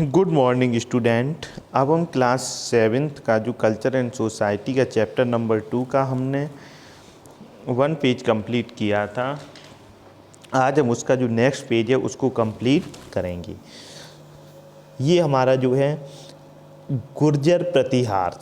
Good morning student. अब हम class 7th का जो कल्चर एंड सोसाइटी का चैप्टर नंबर 2 का हमने 1 पेज कंप्लीट किया था। आज हम उसका जो नेक्स्ट पेज है उसको कंप्लीट करेंगे। ये हमारा जो है गुर्जर प्रतिहार,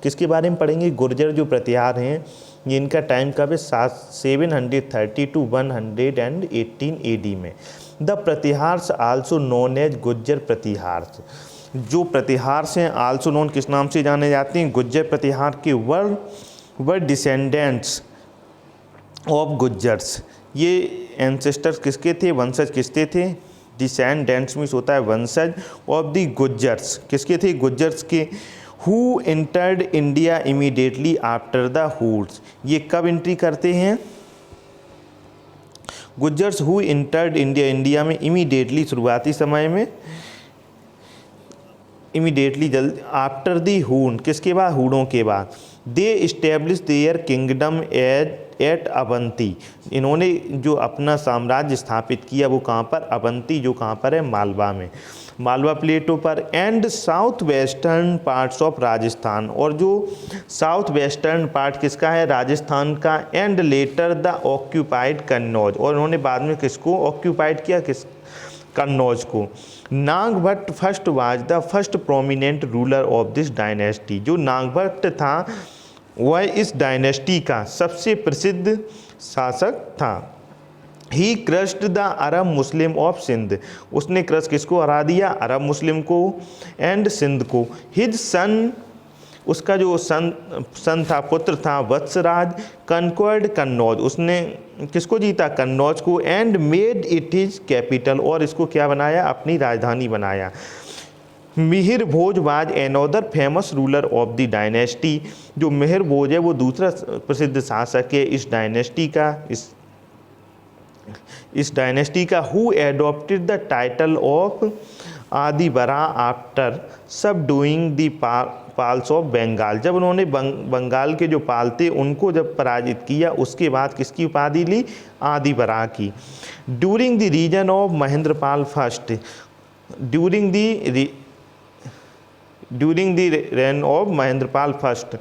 किसके बारे में पढ़ेंगे? गुर्जर जो प्रतिहार हैं ये इनका टाइम कब है? 730 टू 118 AD में। The Pratiharas also known as Gurjara Pratiharas. जो प्रतिहार्स हैं आल्सो नोन किस नाम से जाने जाते हैं? गुर्जर प्रतिहार के वर डिसेंडेंट्स ऑफ गुर्जर्स। ये एंसेस्टर्स किसके थे? वंशज किसके थे? डिसेंडेंट्स मीन्स होता है वंशज ऑफ द गुर्जर्स। किसके थे? गुर्जर्स के। Who entered India immediately after the hoods. ये कब एंट्री करते हैं? गुर्जर्स हु एंटर्ड इंडिया, इंडिया में इमीडिएटली, शुरुआती समय में, इमीडिएटली जल्द, आफ्टर दी हून, किसके बाद? हूणों के बाद। They establish their kingdom at Avanti. इन्होंने जो अपना साम्राज्य स्थापित किया वो कहाँ पर? अवंती, जो कहाँ पर है? मालवा में, मालवा प्लेटो पर। And south western parts of Rajasthan, और जो साउथ वेस्टर्न पार्ट किसका है? राजस्थान का। And later the occupied Kannauj, और उन्होंने बाद में किसको ऑक्यूपाइड किया? किस? कन्नौज को। Nagabhata first was the first prominent ruler of this dynasty. जो नागभट्ट था वह इस डायनेस्टी का सबसे प्रसिद्ध शासक था। He crushed the Arab Muslim of Sindh. उसने क्रश किसको हरा दिया? अरब मुस्लिम को एंड सिंध को। हिज सन, उसका जो सन था, पुत्र था, वत्सराज, कनक्वर्ड कन्नौज। उसने किसको जीता? कन्नौज को। And made it his capital, और इसको क्या बनाया? अपनी राजधानी बनाया। Mihir Bhoj was another famous ruler of the dynasty. जो मिहिर भोज है वो दूसरा प्रसिद्ध शासक है इस डायनेस्टी का, इस डायनेस्टी का। Who adopted the title of Adivaraha after subduing the Palas of Bengal. जब उन्होंने बंगाल के जो पाल थे उनको जब पराजित किया उसके बाद किसकी उपाधि ली? आदिबरा की। During the region of Mahendrapal first, during the reign of Mahendrapal first,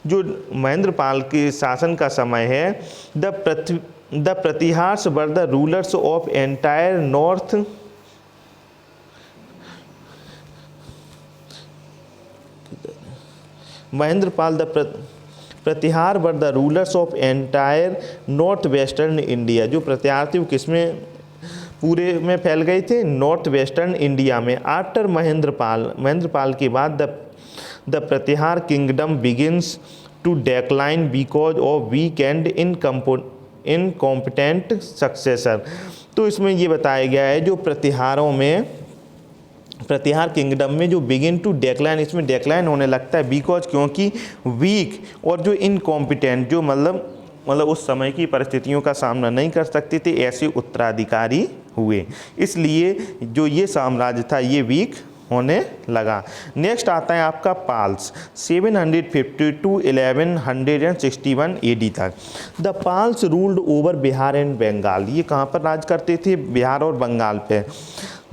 जो महेंद्रपाल के शासन का समय है। The Pratiharas were the rulers of entire north, Mahendrapal the Pratihara were the rulers of entire north western India. जो प्रतिहार थे वो किसमें पूरे में फैल गए थे? नॉर्थ वेस्टर्न इंडिया में। आफ्टर महेंद्रपाल के बाद the Pratihara kingdom begins to decline because of weak and incompetent successor. तो इसमें ये बताया गया है जो प्रतिहार किंगडम में जो बिगिन टू डेक्लाइन, इसमें डेक्लाइन होने लगता है बिकॉज, क्योंकि वीक और जो इनकॉम्पिटेंट, जो मतलब उस समय की परिस्थितियों का सामना नहीं कर सकते थे, ऐसे उत्तराधिकारी हुए, इसलिए जो ये साम्राज्य था ये वीक होने लगा। नेक्स्ट आता है आपका पाल्स, 750 टू 1161 AD तक। The Palas ruled over Bihar and Bengal. ये कहाँ पर राज करते थे? बिहार और बंगाल पे।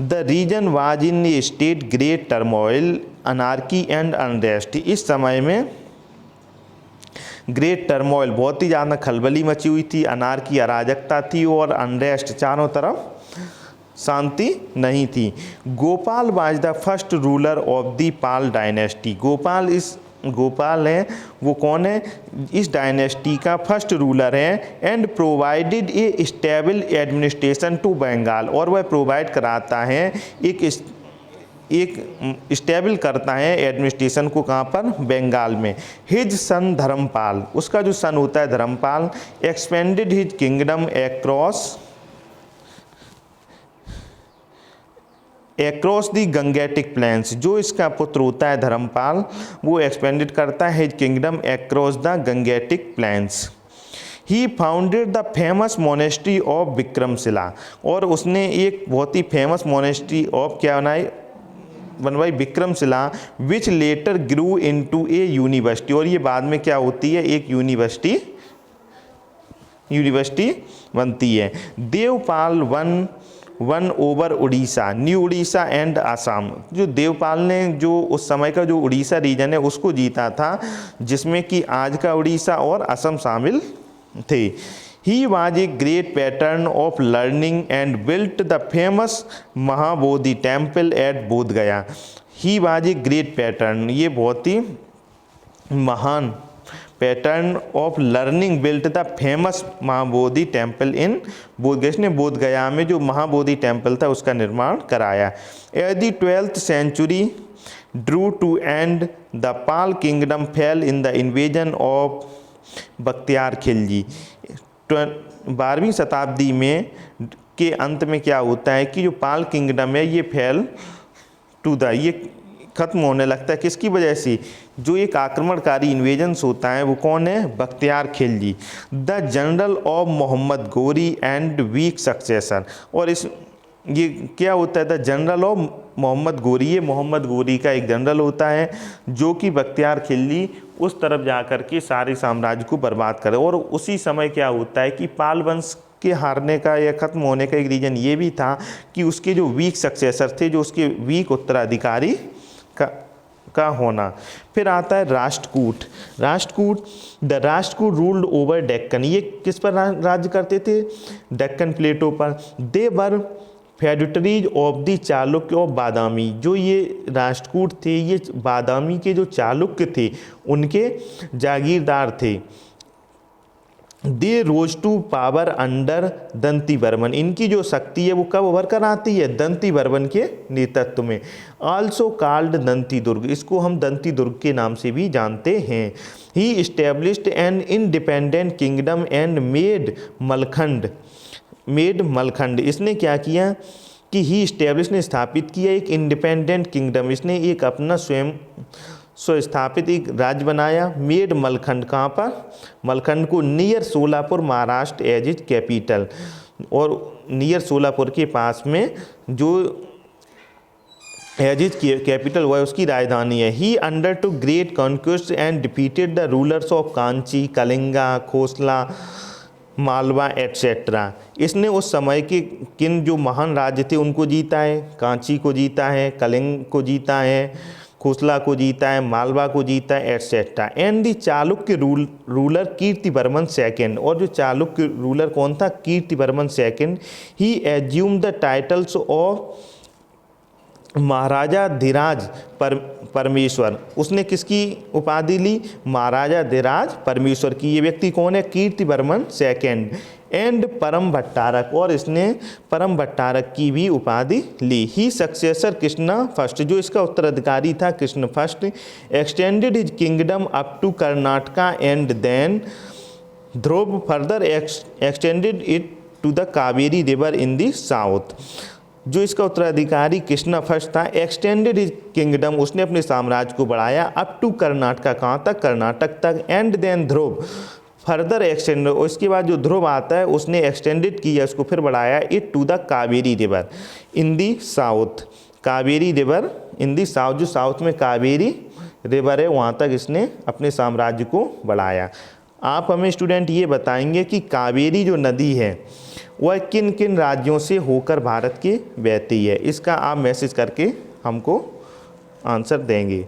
The region was in a state great turmoil, anarchy and unrest. इस समय में ग्रेट टर्मोइल, बहुत ही ज़्यादा खलबली मची हुई थी, अनार्की अराजकता थी, और अनरेस्ट, चारों तरफ शांति नहीं थी। Gopal was the first ruler of the Pala dynasty. Gopal है वो कौन है? इस डायनेस्टी का फर्स्ट रूलर है। And provided a stable administration to Bengal, और वह प्रोवाइड कराता है एक स्टेबल करता है एडमिनिस्ट्रेशन को। कहाँ पर? बंगाल में। हिज सन धर्मपाल, उसका जो सन होता है Dharmapala, expanded his kingdom across the Gangetic plains. जो इसका पुत्र होता है धर्मपाल वो एक्सपेंडेड करता है his kingdom across the Gangetic planes. He founded the famous monastery of Vikramshila, और उसने एक बहुत ही फेमस मोनेस्ट्री ऑफ क्या बनवाई? विक्रमशिला, विच लेटर ग्रू इनटू ए यूनिवर्सिटी, और ये बाद में क्या होती है? एक यूनिवर्सिटी बनती है। Devpal one one over Orissa, new Orissa and Assam. जो देवपाल ने जो उस समय का जो उड़ीसा रीजन है उसको जीता था, जिसमें कि आज का उड़ीसा और असम शामिल थे। He was a great patron of learning and built the famous Mahabodhi temple at बोध गया। He was a great patron, ये बहुत ही महान pattern of learning built the famous Mahabodhi temple in बोध गया। इसने बोध गया में जो महाबोधि टेम्पल था उसका निर्माण कराया। At the 12th century drew to end the Pala kingdom fell in the invasion of Bakhtiyar Khilji. 12वीं शताब्दी में के अंत में क्या होता है कि जो पाल किंगडम है ये फेल टू द, ये खत्म होने लगता है। किसकी वजह से? जो एक आक्रमणकारी इन्वेजन्स होता है वो कौन है? Bakhtiyar Khilji, the general of Mohammad Ghori and week successor. और इस ये क्या होता है? द जनरल ऑफ मोहम्मद गोरी, ये मोहम्मद गोरी का एक जनरल होता है जो कि बख्तियार खिलजी उस तरफ जा कर के सारे साम्राज्य को बर्बाद करे। और उसी समय क्या होता है कि पाल वंश के हारने का या ख़त्म होने का एक रीज़न ये भी था कि उसके जो वीक सक्सेसर थे, जो उसके वीक उत्तराधिकारी का होना। फिर आता है Rashtrakuta. The Rashtrakuta ruled over Deccan. ये किस पर राज्य करते थे? डेक्कन प्लेटो पर। दे वर फेड्यूटरीज ऑफ द चालुक्य ऑफ बादामी। जो ये राष्ट्रकूट थे ये बादामी के जो चालुक्य थे उनके जागीरदार थे। दे रोज टू पावर अंडर दंती बर्मन। इनकी जो शक्ति है वो कब उभर कर आती है? दंती बर्मन के नेतृत्व में। आल्सो कॉल्ड दंती दुर्ग, इसको हम दंती दुर्ग के नाम से भी जानते हैं। He established an independent kingdom and made Malkhand. इसने क्या किया कि ही इस्टेब्लिश ने स्थापित किया एक इंडिपेंडेंट किंगडम। इसने एक अपना स्वयं स्थापित एक राज्य बनाया। मेड मलखंड, कहाँ पर? मलखंड को near Solapur Maharashtra as is capital. और नियर सोलापुर के पास में जो एज इज कैपिटल हुआ है उसकी राजधानी है। He undertook great conquest and defeated the rulers of Kanchi, Kalinga, Kosala, Malwa etcetera. इसने उस समय के किन जो महान राज्य थे उनको जीता है। कांची को जीता है, कलिंग को जीता है, खोसला को जीता है, मालवा को जीता है etcetera. And the Chalukya ruler Kirtivarman second. और जो चालुक्य रूलर कौन था? Kirtivarman second. He assume the titles of Maharaja Dhiraj Parameshwar. उसने किसकी उपाधि ली? महाराजा धीराज परमेश्वर की। ये व्यक्ति कौन है? कीर्तिवर्मन सेकेंड। एंड परम भट्टारक, और इसने परम भट्टारक की भी उपाधि ली। ही सक्सेसर कृष्ण फर्स्ट, जो इसका उत्तराधिकारी था Krishna first, extended his kingdom up to Karnataka and then Dhruva further extended it to the Kaveri river in the south. जो इसका उत्तराधिकारी कृष्णा फर्स्ट था, एक्सटेंडेड हिज किंगडम, उसने अपने साम्राज्य को बढ़ाया अप टू कर्नाटका, कहाँ तक? कर्नाटक तक। And then Dhruva further extend, उसके बाद जो ध्रुव आता है उसने एक्सटेंडेड किया, उसको फिर बढ़ाया it to the Kaveri river in the south. Kaveri river in the south, जो साउथ में कावेरी रिवर है वहाँ तक इसने अपने साम्राज्य को बढ़ाया। आप हमें स्टूडेंट ये बताएंगे कि कावेरी जो नदी है वह किन किन राज्यों से होकर भारत के बहती है? इसका आप मैसेज करके हमको आंसर देंगे।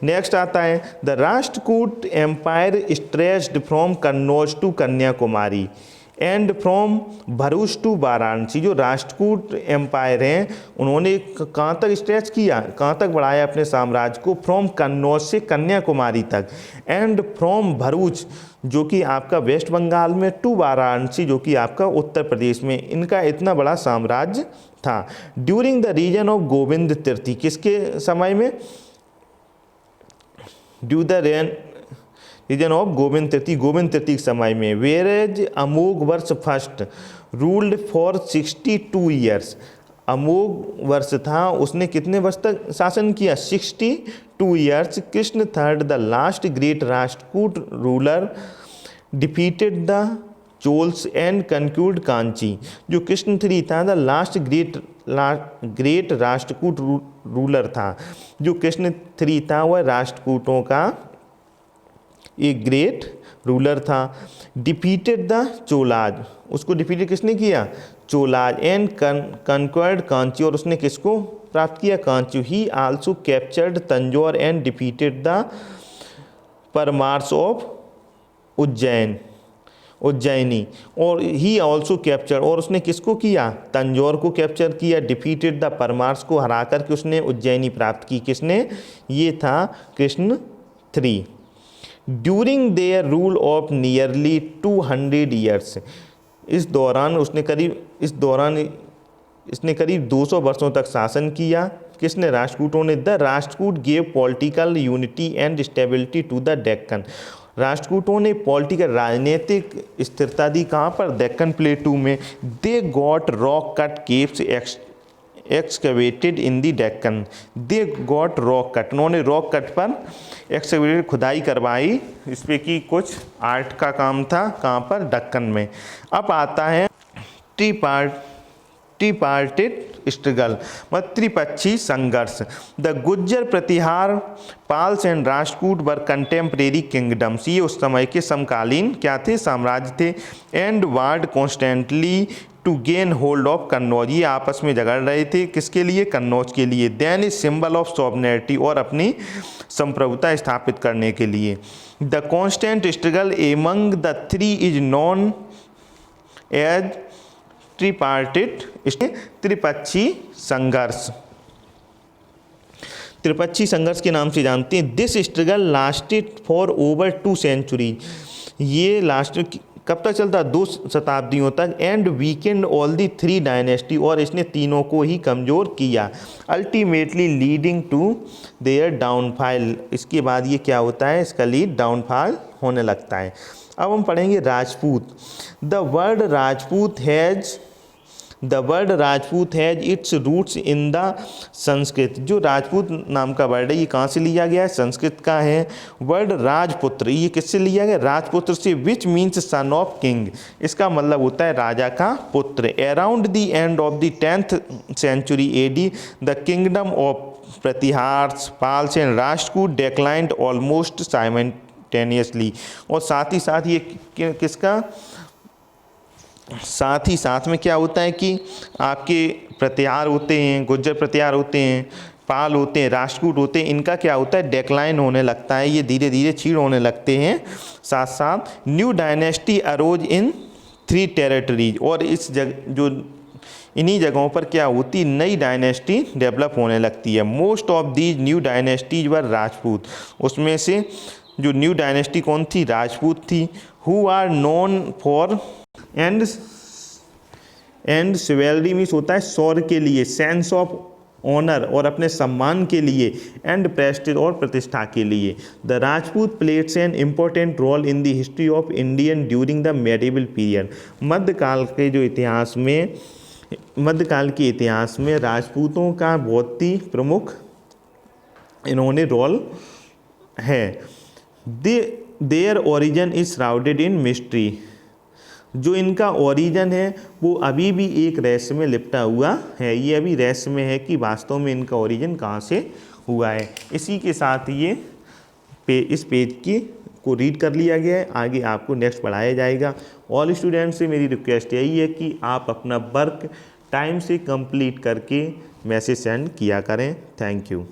नेक्स्ट आता है the Rashtrakuta empire stretched from Kannauj to Kanyakumari and from Bharuch to Varanasi. जो राष्ट्रकूट एम्पायर हैं उन्होंने कहाँ तक स्ट्रेच किया, कहाँ तक बढ़ाया अपने साम्राज्य को? फ्रॉम कन्नौज से कन्याकुमारी तक, एंड फ्रॉम भरूच जो कि आपका वेस्ट बंगाल में, टू वाराणसी जो कि आपका उत्तर प्रदेश में। इनका इतना बड़ा साम्राज्य था। During the region of Govind Tritiya, किसके समय में? Due the region of Govind Tritiya, Govind Tritiya के समय में। Whereas Amoghavarsha first ruled for 62 years. Amoghavarsha था, उसने कितने वर्ष तक शासन किया? 62 years. Krishna third the last great Rashtrakuta ruler defeated the Cholas and conquered Kanchi. जो कृष्ण थ्री था the last great Rashtrakuta ruler था। जो कृष्ण थ्री था वह राष्ट्रकूटों का एक ग्रेट रूलर था। डिफीटेड द चोलाज, उसको डिफीटेड किसने किया? चोलाज एंड कनक्वर्ड कांची, और उसने किसको प्राप्त किया? Kanchi. He also captured Tanjore and defeated the Paramaras of Ujjaini, और ही ऑल्सो कैप्चर, और उसने किसको किया? तंजौर को कैप्चर किया। डिफीटेड द परमार्स को हरा करके उसने उज्जैनी प्राप्त की। किसने? ये था Krishna III। During their rule of nearly 200 years, इस दौरान इसने करीब 200 वर्षों तक शासन किया। किसने? राष्ट्रकूटों ने। The Rashtrakuta gave political unity and stability to the Deccan, राष्ट्रकूटों ने पॉलिटिकल राजनीतिक स्थिरता दी। कहाँ पर? डेक्कन प्लेटू में। They got rock cut caves excavated in the Deccan, they got rock cut, उन्होंने रॉक कट पर एक्सकवेटेड खुदाई करवाई, इस पे की कुछ आर्ट का काम था। कहाँ पर? दक्कन में। अब आता है ट्रिपार्टिट स्ट्रगल, मतलब त्रिपक्षी संघर्ष। The Gujjar Pratihara, Palas and Rashtrakuta were contemporary kingdoms, ये उस समय के समकालीन क्या थे? साम्राज्य थे। And warred constantly to gain hold of Kannauj, ये आपस में झगड़ रहे थे। किसके लिए? कन्नौज के लिए। Then is symbol of sovereignty, और अपनी संप्रभुता स्थापित करने के लिए। The constant struggle among the three is known as tripartite, त्रिपक्षी संघर्ष, त्रिपक्षी संघर्ष के नाम से जानते हैं। This struggle lasted for over 2 century, ये लास्ट कब तक चलता? 2 शताब्दियों तक। And weakened all the 3 dynasty, और इसने तीनों को ही कमज़ोर किया। Ultimately leading to their downfall, इसके बाद ये क्या होता है? इसका लीड डाउनफॉल होने लगता है। अब हम पढ़ेंगे Rajput. The word Rajput has its roots in the Sanskrit, जो राजपूत नाम का वर्ड है ये कहाँ से लिया गया है? संस्कृत का है। वर्ड राजपुत्र, ये किससे लिया गया? राजपुत्र से, which means son of king, इसका मतलब होता है राजा का पुत्र। Around the end of the 10th century AD the kingdom of Pratiharas, Palas and Rashtrakuta declined almost simultaneously, और साथ ही साथ ये किसका? साथ ही साथ में क्या होता है कि आपके प्रतिहार होते हैं, गुज्जर प्रतिहार होते हैं, पाल होते हैं, राष्ट्रकूट होते हैं, इनका क्या होता है? डेक्लाइन होने लगता है, ये धीरे धीरे क्षीण होने लगते हैं। साथ साथ न्यू डायनेस्टी अरोज इन 3 टेरिटरीज, और इस जो इन्हीं जगहों पर क्या होती? नई डायनेस्टी डेवलप होने लगती है। Most of these new dynasties were Rajput, उसमें से जो न्यू डायनेस्टी कौन थी? राजपूत थी। Who are known for and chivalry means होता है शौर्य के लिए, सेंस ऑफ ऑनर और अपने सम्मान के लिए, एंड प्रेस्टीज और प्रतिष्ठा के लिए। The Rajput played an important role in the history of Indian during the medieval period, मध्यकाल के इतिहास में राजपूतों का बहुत ही प्रमुख इन्होंने रोल है। Their origin is shrouded in mystery, जो इनका ओरिजिन है वो अभी भी एक रहस्य में लिपटा हुआ है। ये अभी रहस्य में है कि वास्तव में इनका ओरिजिन कहाँ से हुआ है। इसी के साथ ये इस पेज को रीड कर लिया गया है। आगे आपको नेक्स्ट पढ़ाया जाएगा। ऑल स्टूडेंट्स से मेरी रिक्वेस्ट यही है कि आप अपना वर्क टाइम से कंप्लीट करके मैसेज सेंड किया करें। Thank you.